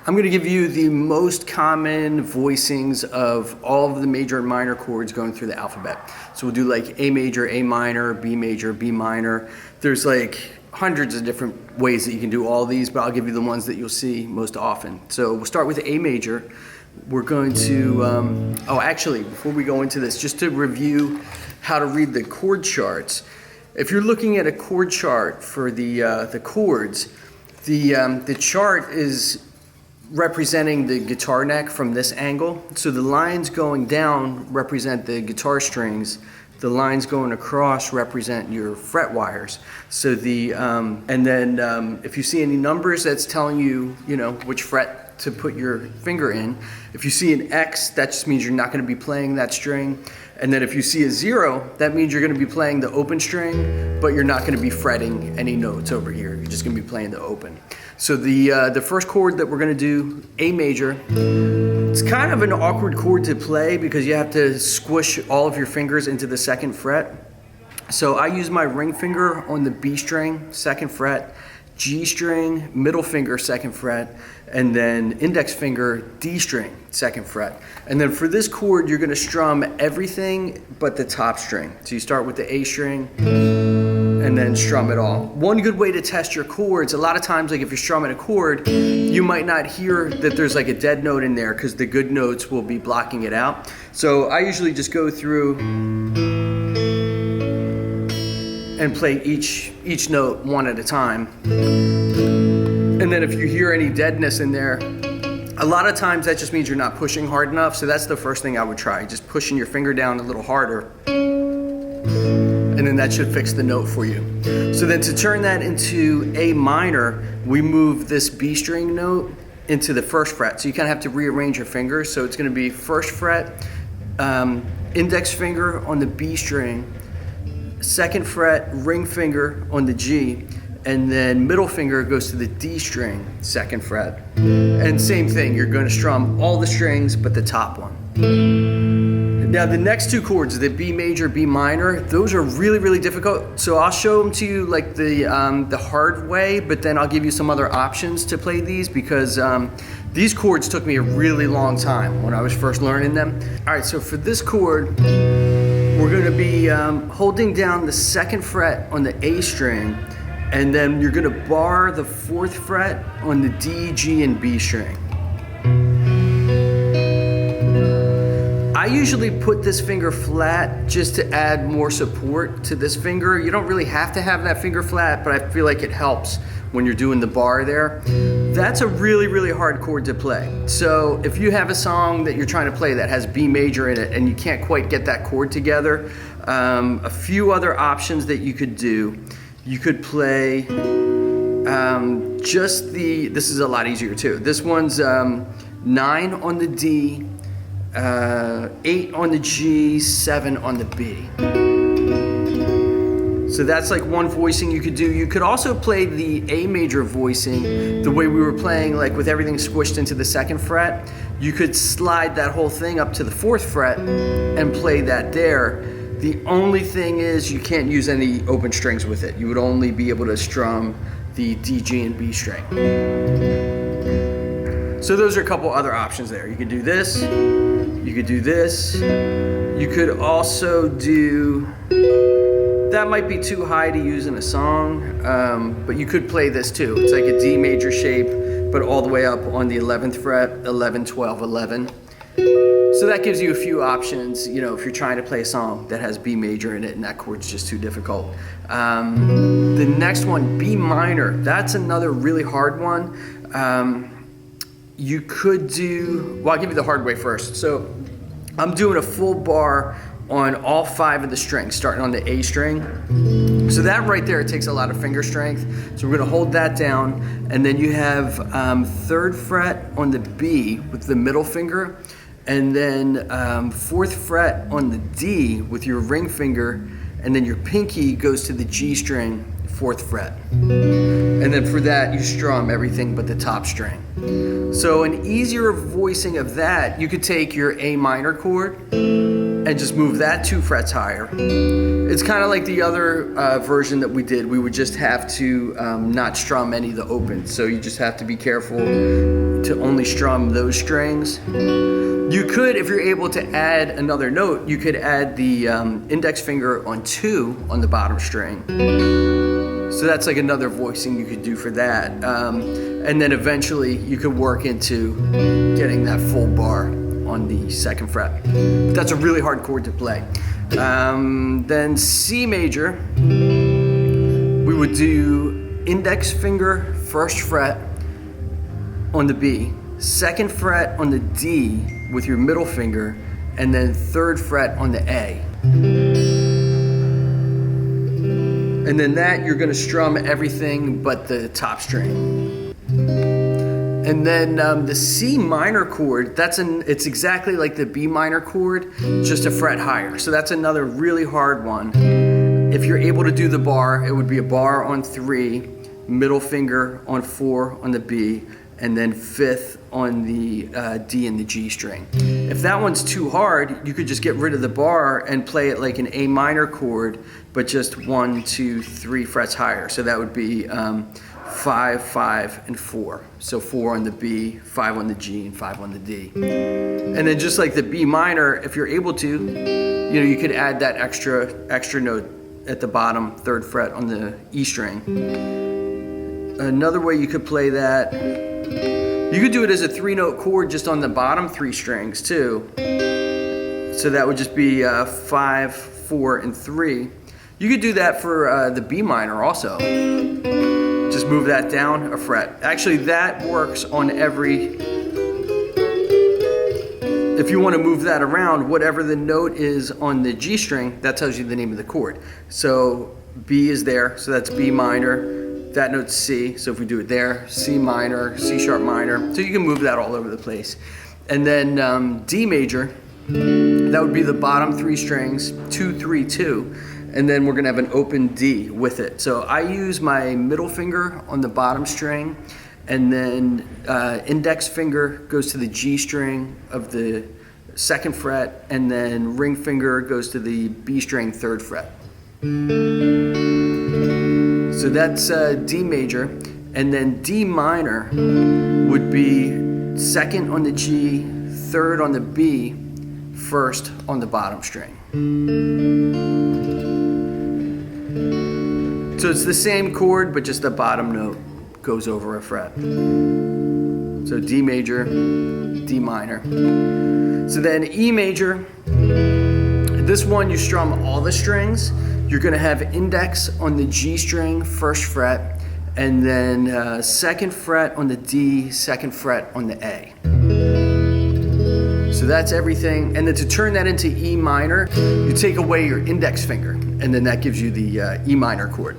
I'm going to give you the most common voicings of all of the major and minor chords going through the alphabet. So we'll do like A major, A minor, B major, B minor. There's like hundreds of different ways that you can do all these, but I'll give you the ones that you'll see most often. So we'll start with A major. We're going to, actually, before we go into this, just to review how to read the chord charts. If you're looking at a chord chart for the chords, the chart is representing the guitar neck from this angle. So the lines going down represent the guitar strings. The lines going across represent your fret wires. So and then if you see any numbers, that's telling you, which fret to put your finger in. If you see an X, that just means you're not going to be playing that string. And then if you see a 0, that means you're going to be playing the open string, but you're not going to be fretting any notes over here. You're just going to be playing the open. So the first chord that we're going to do, A major, it's kind of an awkward chord to play because you have to squish all of your fingers into the 2nd fret. So I use my ring finger on the B string, 2nd fret, G string, middle finger, 2nd fret, and then index finger, D string, 2nd fret. And then for this chord, you're going to strum everything but the top string. So you start with the A string and then strum it all. One good way to test your chords, a lot of times, like if you're strumming a chord, you might not hear that there's like a dead note in there because the good notes will be blocking it out. So I usually just go through and play each note one at a time. And then if you hear any deadness in there, a lot of times that just means you're not pushing hard enough. So that's the first thing I would try, just pushing your finger down a little harder. And then that should fix the note for you. So then to turn that into A minor, we move this B string note into the 1st fret. So you kind of have to rearrange your fingers. So it's going to be 1st fret, index finger on the B string, 2nd fret, ring finger on the G, and then middle finger goes to the D string, 2nd fret. And same thing, you're going to strum all the strings but the top one. Now the next 2 chords, the B major, B minor, those are really, really difficult. So I'll show them to you like the hard way, but then I'll give you some other options to play these because these chords took me a really long time when I was first learning them. All right, so for this chord, we're going to be holding down the 2nd fret on the A string, and then you're going to bar the 4th fret on the D, G, and B string. I usually put this finger flat just to add more support to this finger. You don't really have to have that finger flat, but I feel like it helps when you're doing the bar there. That's a really, really hard chord to play. So if you have a song that you're trying to play that has B major in it and you can't quite get that chord together, a few other options that you could do. You could play this is a lot easier too. This one's 9 on the D, 8 on the G, 7 on the B. So that's like one voicing you could do. You could also play the A major voicing the way we were playing, like with everything squished into the 2nd fret. You could slide that whole thing up to the 4th fret and play that there. The only thing is you can't use any open strings with it. You would only be able to strum the D, G, and B string. So those are a couple other options there. You could do this, you could do this, you could also do, that might be too high to use in a song, but you could play this too. It's like a D major shape, but all the way up on the 11th fret, 11, 12, 11. So that gives you a few options, if you're trying to play a song that has B major in it and that chord's just too difficult. The next one, B minor, that's another really hard one. You could do, well, I'll give you the hard way first. So I'm doing a full bar on all 5 of the strings, starting on the A string. So that right there, it takes a lot of finger strength. So we're gonna hold that down, and then you have 3rd fret on the B with the middle finger, and then 4th fret on the D with your ring finger, and then your pinky goes to the G string, 4th fret. And then for that, you strum everything but the top string. So an easier voicing of that, you could take your A minor chord and just move that 2 frets higher. It's kind of like the other version that we did. We would just have to not strum any of the opens. So you just have to be careful to only strum those strings. You could, if you're able to add another note, you could add the index finger on 2 on the bottom string. So that's like another voicing you could do for that. And then eventually you could work into getting that full bar on the 2nd fret. But that's a really hard chord to play. Then C major, we would do index finger, 1st fret on the B, 2nd fret on the D with your middle finger, and then 3rd fret on the A. And then that, you're gonna strum everything but the top string. And then the C minor chord, it's exactly like the B minor chord, just a fret higher. So that's another really hard one. If you're able to do the bar, it would be a bar on 3, middle finger on 4 on the B, and then 5th on the D and the G string. If that one's too hard, you could just get rid of the bar and play it like an A minor chord, but just 1, 2, 3 frets higher. So that would be 5, 5, and 4. So 4 on the B, 5 on the G, and 5 on the D. And then just like the B minor, if you're able to, you could add that extra note at the bottom 3rd fret on the E string. Another way you could play that, you could do it as a 3-note chord just on the bottom 3 strings too. So that would just be 5, 4, and 3. You could do that for the B minor also. Just move that down a fret. Actually, that works on every, if you want to move that around, whatever the note is on the G string, that tells you the name of the chord. So B is there, so that's B minor. That note's C, so if we do it there, C minor, C sharp minor. So you can move that all over the place. And then D major, that would be the bottom 3 strings, 2, 3, 2. And then we're gonna have an open D with it. So I use my middle finger on the bottom string, and then index finger goes to the G string of the 2nd fret, and then ring finger goes to the B string 3rd fret. So that's D major, and then D minor would be 2nd on the G, 3rd on the B, 1st on the bottom string. So it's the same chord, but just the bottom note goes over a fret. So D major, D minor. So then E major, this one you strum all the strings. You're gonna have index on the G string, 1st fret, and then 2nd fret on the D, 2nd fret on the A. So that's everything. And then to turn that into E minor, you take away your index finger, and then that gives you the E minor chord.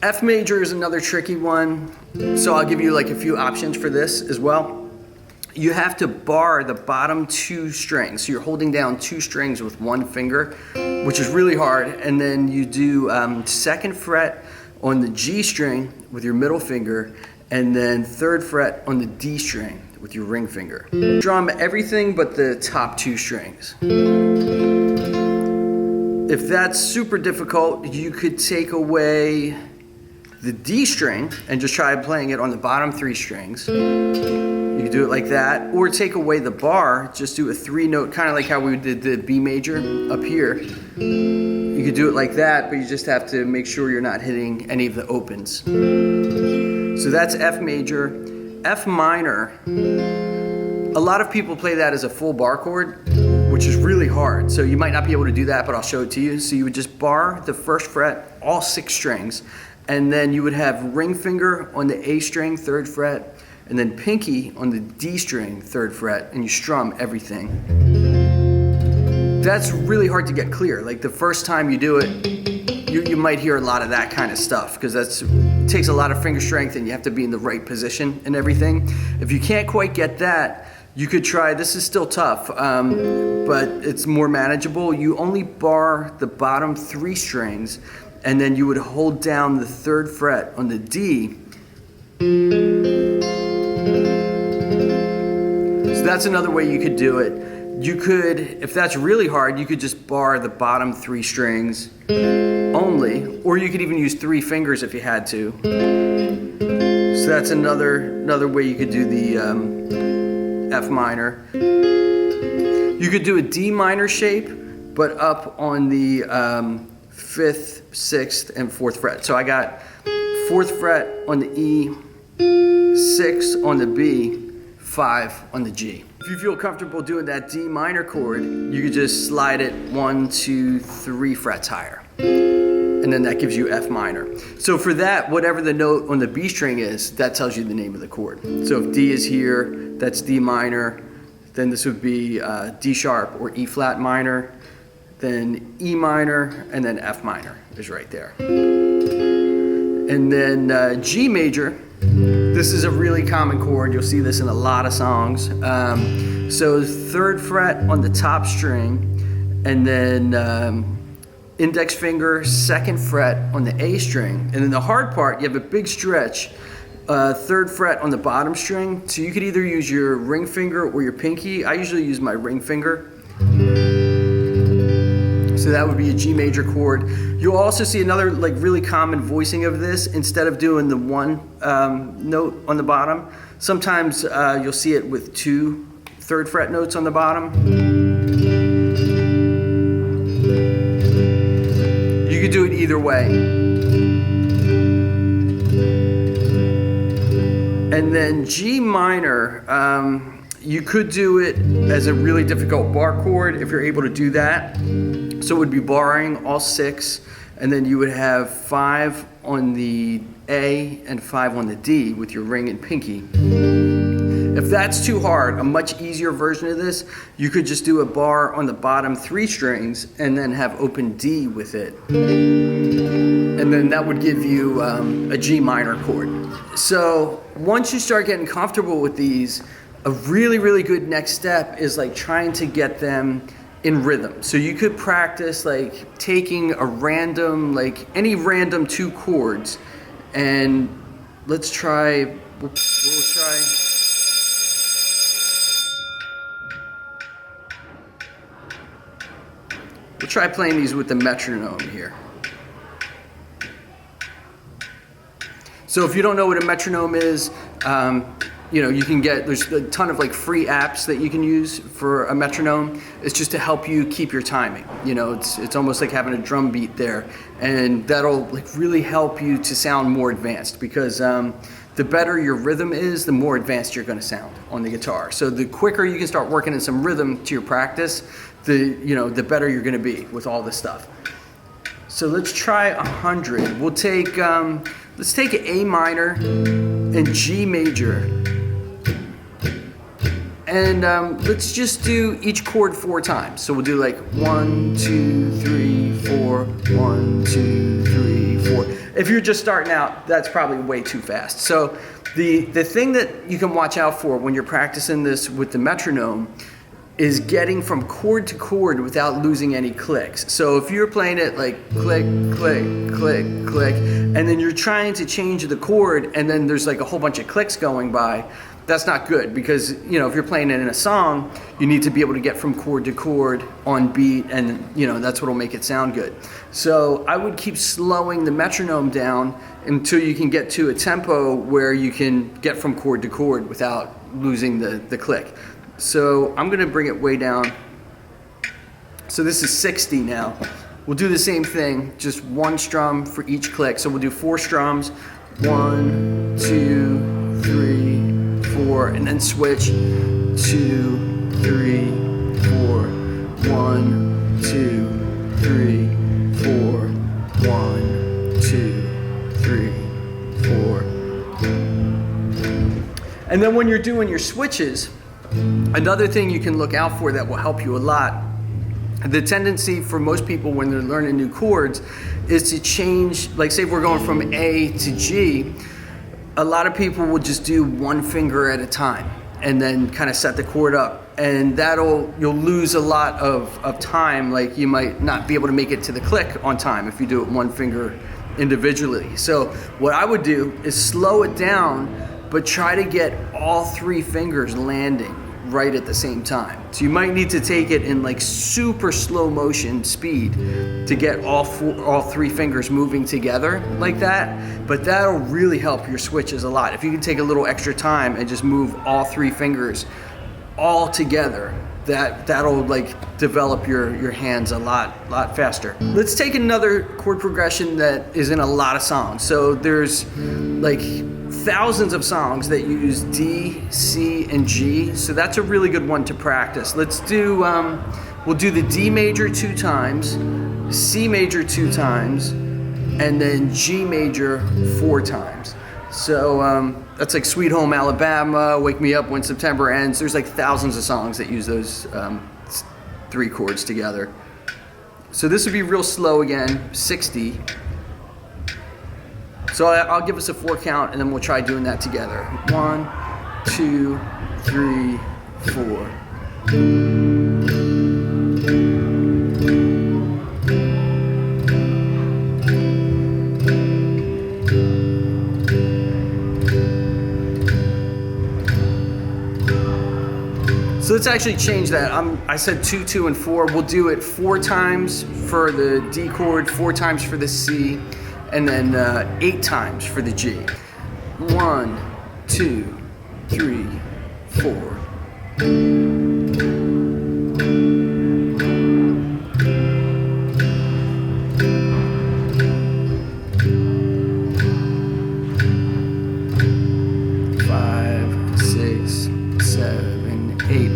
F major is another tricky one. So I'll give you like a few options for this as well. You have to bar the bottom 2 strings. So you're holding down 2 strings with 1 finger, which is really hard. And then you do 2nd fret on the G string with your middle finger, and then 3rd fret on the D string with your ring finger. Strum everything but the top 2 strings. If that's super difficult, you could take away the D string and just try playing it on the bottom 3 strings. You could do it like that, or take away the bar, just do a 3-note, kind of like how we did the B major up here. You could do it like that, but you just have to make sure you're not hitting any of the opens. So that's F major. F minor, a lot of people play that as a full bar chord, which is really hard. So you might not be able to do that, but I'll show it to you. So you would just bar the 1st fret, all 6 strings, and then you would have ring finger on the A string, 3rd fret, and then pinky on the D string, 3rd fret, and you strum everything. That's really hard to get clear. Like the first time you do it, you might hear a lot of that kind of stuff, because it takes a lot of finger strength and you have to be in the right position and everything. If you can't quite get that, you could try, this is still tough, but it's more manageable. You only bar the bottom 3 strings, and then you would hold down the 3rd fret on the D. So that's another way you could do it. You could, if that's really hard, you could just bar the bottom 3 strings only, or you could even use 3 fingers if you had to. So that's another way you could do the F minor. You could do a D minor shape, but up on the 5th, 6th, and 4th fret. So I got 4th fret on the E, 6 on the B, 5 on the G. If you feel comfortable doing that D minor chord, you could just slide it 1, 2, 3 frets higher. And then that gives you F minor. So for that, whatever the note on the B string is, that tells you the name of the chord. So if D is here, that's D minor. Then this would be D sharp or E flat minor. Then E minor, and then F minor is right there. And then G major. This is a really common chord. You'll see this in a lot of songs. So 3rd fret on the top string, and then index finger, 2nd fret on the A string. And then the hard part, you have a big stretch, 3rd fret on the bottom string. So you could either use your ring finger or your pinky. I usually use my ring finger. So that would be a G major chord. You'll also see another like really common voicing of this. Instead of doing the 1 note on the bottom, sometimes you'll see it with 2 3rd fret notes on the bottom. You could do it either way. And then G minor, you could do it as a really difficult bar chord if you're able to do that. So it would be barring all 6, and then you would have 5 on the A and 5 on the D with your ring and pinky. If that's too hard, a much easier version of this, you could just do a bar on the bottom 3 strings and then have open D with it. And then that would give you a G minor chord. So once you start getting comfortable with these, a really, really good next step is like trying to get them in rhythm. So you could practice like taking a random, like any random 2 chords, and let's try, we'll try playing these with the metronome here. So if you don't know what a metronome is, you know, you can there's a ton of like free apps that you can use for a metronome. It's just to help you keep your timing. You know, it's almost like having a drum beat there, and that'll like really help you to sound more advanced, because the better your rhythm is, the more advanced you're going to sound on the guitar. So the quicker you can start working in some rhythm to your practice, the better you're going to be with all this stuff. So let's try 100. We'll take let's take A minor and G major. And let's just do each chord 4 times. So we'll do like 1, 2, 3, 4, 1, 2, 3, 4. If you're just starting out, that's probably way too fast. So the thing that you can watch out for when you're practicing this with the metronome is getting from chord to chord without losing any clicks. So if you're playing it like click, click, click, click, and then you're trying to change the chord and then there's like a whole bunch of clicks going by, that's not good, because you know, if you're playing it in a song, you need to be able to get from chord to chord on beat, and you know, that's what'll make it sound good. So I would keep slowing the metronome down until you can get to a tempo where you can get from chord to chord without losing the click. So I'm gonna bring it way down. So this is 60 now. We'll do the same thing, just 1 strum for each click. So we'll do 4 strums, 1, 2, 3, 4, and then switch 2, 3, 4, 1, 2, 3, 4, 1, 2, 3, 4. And then when you're doing your switches, another thing you can look out for that will help you a lot, the tendency for most people when they're learning new chords is to change, like say if we're going from A to G, a lot of people will just do 1 finger at a time and then kind of set the chord up, and you'll lose a lot of time. Like you might not be able to make it to the click on time if you do it 1 finger individually. So what I would do is slow it down, but try to get all 3 fingers landing right at the same time. So you might need to take it in like super slow motion speed to get all three fingers moving together like that. But that'll really help your switches a lot. If you can take a little extra time and just move all three fingers all together, that'll like develop your hands a lot faster. Let's take another chord progression that is in a lot of songs. So there's like thousands of songs that use D, C, and G. So that's a really good one to practice. Let's do, we'll do the D major 2 times, C major 2 times, and then G major 4 times. So that's like Sweet Home Alabama, Wake Me Up When September Ends. There's like thousands of songs that use those 3 chords together. So this would be real slow again, 60. So I'll give us a 4 count and then we'll try doing that together. 1, 2, 3, 4. So let's actually change that. I said 2, 2, and 4. We'll do it 4 times for the D chord, 4 times for the C, and then 8 times for the G. 1, 2, 3, 4.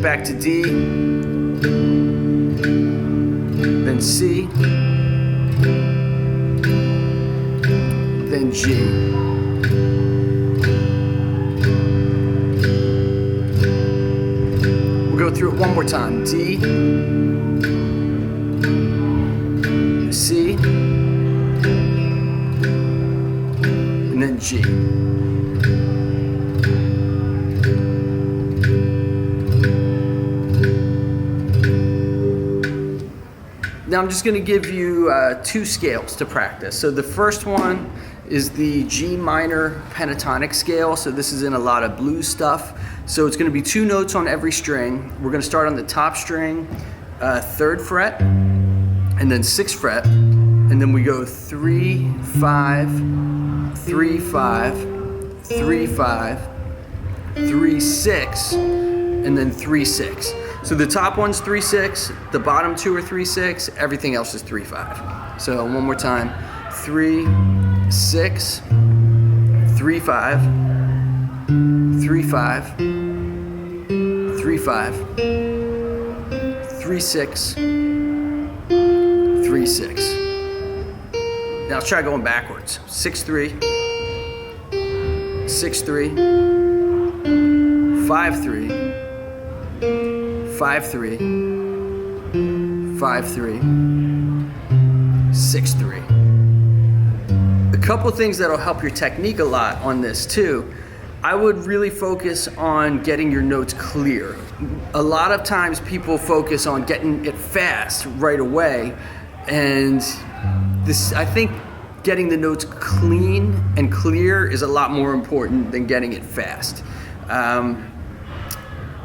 Back to D, then C, then G. We'll go through it one more time. D, C, and then G. Now I'm just going to give you 2 scales to practice. So the first one is the G minor pentatonic scale. So this is in a lot of blues stuff. So it's going to be 2 notes on every string. We're going to start on the top string, 3rd fret, and then 6th fret, and then we go 3, 5, 3, 5, 3, 5, 3, 6, and then 3, 6. So the top one's 3, 6, the bottom 2 are 3, 6, everything else is 3, 5. So one more time, 3, 6, 3, 5, 3, 5, 3, 5, 3, 6, 3, 6. Now let's try going backwards. 6, 3, 6, 3, 5, 3, 5, 3, 5, 3, 6, 3. A couple things that'll help your technique a lot on this too. I would really focus on getting your notes clear. A lot of times people focus on getting it fast right away, and I think getting the notes clean and clear is a lot more important than getting it fast.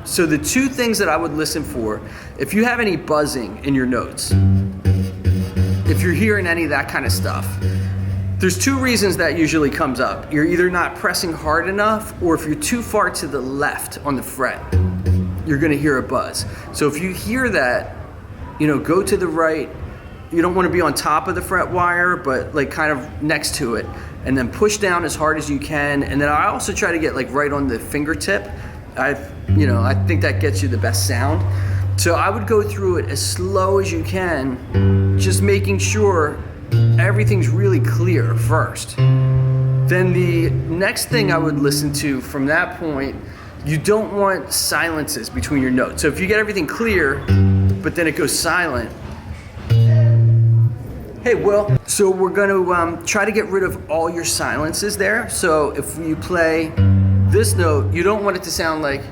So the 2 things that I would listen for, if you have any buzzing in your notes, if you're hearing any of that kind of stuff, there's 2 reasons that usually comes up. You're either not pressing hard enough, or if you're too far to the left on the fret, you're gonna hear a buzz. So if you hear that, go to the right. You don't want to be on top of the fret wire, but like kind of next to it, and then push down as hard as you can. And then I also try to get like right on the fingertip. I think that gets you the best sound. So I would go through it as slow as you can, just making sure everything's really clear first. Then the next thing I would listen to from that point, you don't want silences between your notes. So if you get everything clear, but then it goes silent, hey, Will. So we're gonna try to get rid of all your silences there. So if you play this note, you don't want it to sound like,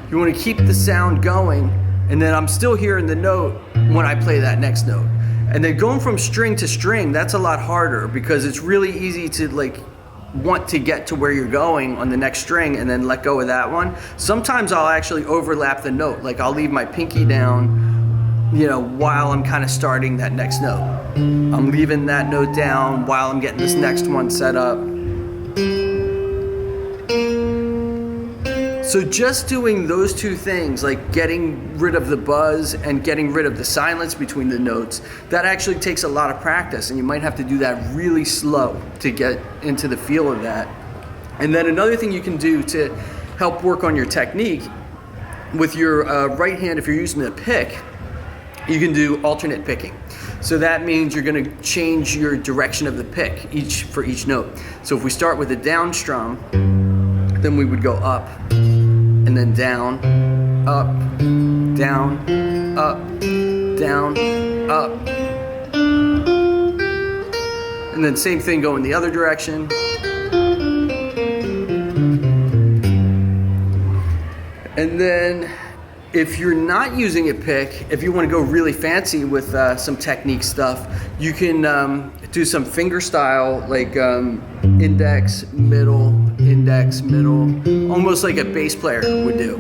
you want to keep the sound going, and then I'm still hearing the note when I play that next note. And then going from string to string, that's a lot harder because it's really easy to like want to get to where you're going on the next string and then let go of that one, sometimes I'll actually overlap the note. Like I'll leave my pinky down, you know, while I'm kind of starting that next note. I'm leaving that note down while I'm getting this next one set up. So just doing those two things, like getting rid of the buzz and getting rid of the silence between the notes, that actually takes a lot of practice, and you might have to do that really slow to get into the feel of that. And then another thing you can do to help work on your technique, with your right hand, if you're using the pick, you can do alternate picking. So that means you're going to change your direction of the pick for each note. So if we start with a down strum, then we would go up, and then down, up, down, up, down, up. And then same thing going the other direction. And then if you're not using a pick, if you want to go really fancy with some technique stuff, you can do some finger style, like index, middle, almost like a bass player would do.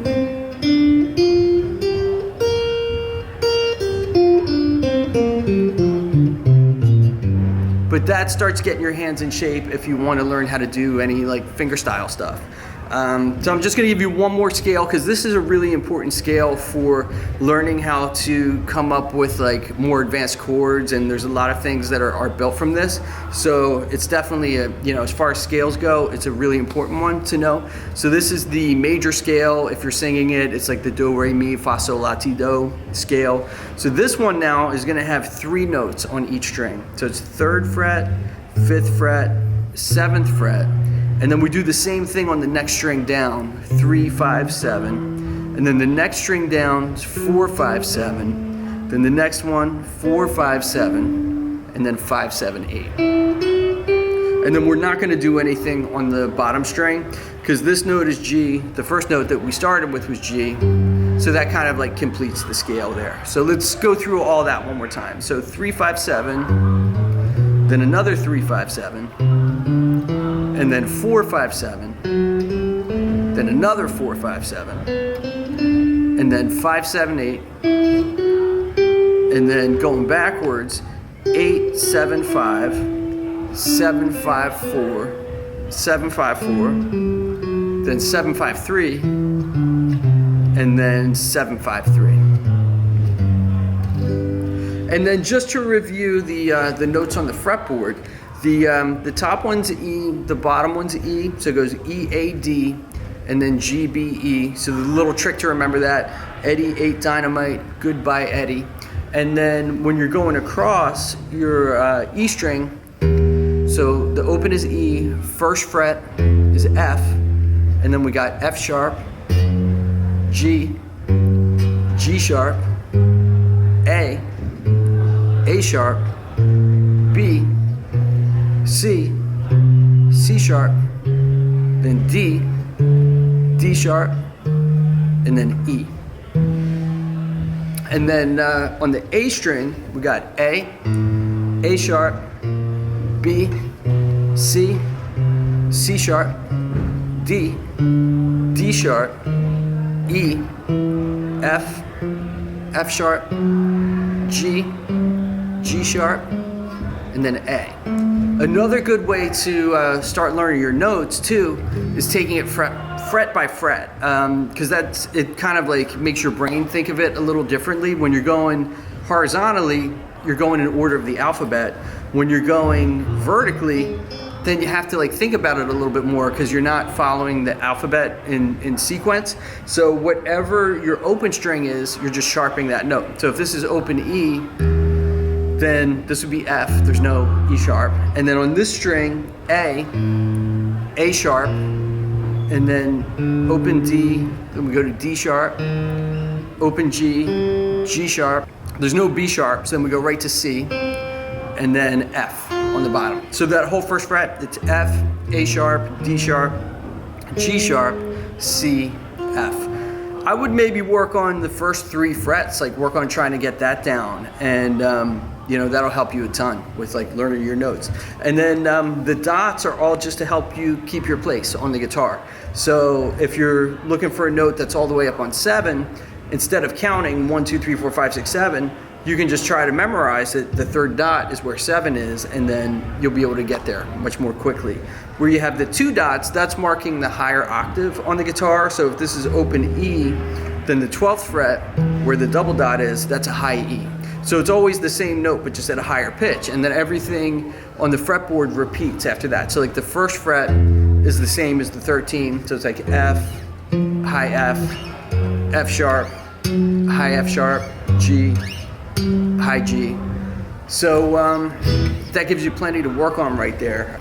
But that starts getting your hands in shape if you want to learn how to do any like finger style stuff. So I'm just going to give you one more scale, because this is a really important scale for learning how to come up with like more advanced chords, and there's a lot of things that are built from this. So it's definitely a, you know, as far as scales go, it's a really important one to know. So this is the major scale. If you're singing it, it's like the do, re, mi, fa, sol, la, ti, do scale. So this one now is going to have 3 notes on each string. So it's 3rd fret, 5th fret, 7th fret. And then we do the same thing on the next string down, 3, 5, 7. And then the next string down is 4, 5, 7. Then the next one, 4, 5, 7. And then 5, 7, 8. And then we're not going to do anything on the bottom string, because this note is G. The first note that we started with was G. So that kind of like completes the scale there. So let's go through all that one more time. So 3, 5, 7. Then another 3, 5, 7. And then 4, 5, 7, then another 4, 5, 7, and then 5, 7, 8, and then going backwards, 8, 7, 5, 7, 5, 4, 7, 5, 4, then 7, 5, 3, and then 7, 5, 3. And then just to review the notes on the fretboard, the top one's E, the bottom one's E, so it goes E, A, D, and then G, B, E. So the little trick to remember that, Eddie ate dynamite, goodbye Eddie. And then when you're going across your E string, so the open is E, 1st fret is F, and then we got F sharp, G, G sharp, A sharp, B, C, C sharp, then D, D sharp, and then E. And then on the A string, we got A sharp, B, C, C sharp, D, D sharp, E, F, F sharp, G, G sharp, and then A. Another good way to start learning your notes too is taking it fret by fret, because it kind of like makes your brain think of it a little differently. When you're going horizontally, you're going in order of the alphabet. When you're going vertically, then you have to like think about it a little bit more, because you're not following the alphabet in sequence. So whatever your open string is, you're just sharpening that note. So if this is open E, then this would be F, there's no E sharp. And then on this string, A sharp, and then open D, then we go to D sharp, open G, G sharp. There's no B sharp, so then we go right to C, and then F on the bottom. So that whole first fret, it's F, A sharp, D sharp, G sharp, C, F. I would maybe work on the first 3 frets, like work on trying to get that down. And You know, that'll help you a ton with like learning your notes. And then the dots are all just to help you keep your place on the guitar. So if you're looking for a note that's all the way up on 7, instead of counting 1, 2, 3, 4, 5, 6, 7, you can just try to memorize it. The third dot is where 7 is, and then you'll be able to get there much more quickly. Where you have the 2 dots, that's marking the higher octave on the guitar. So if this is open E, then the 12th fret, where the double dot is, that's a high E. So it's always the same note, but just at a higher pitch. And then everything on the fretboard repeats after that. So like the first fret is the same as the 13. So it's like F, high F, F sharp, high F sharp, G, high G. So that gives you plenty to work on right there.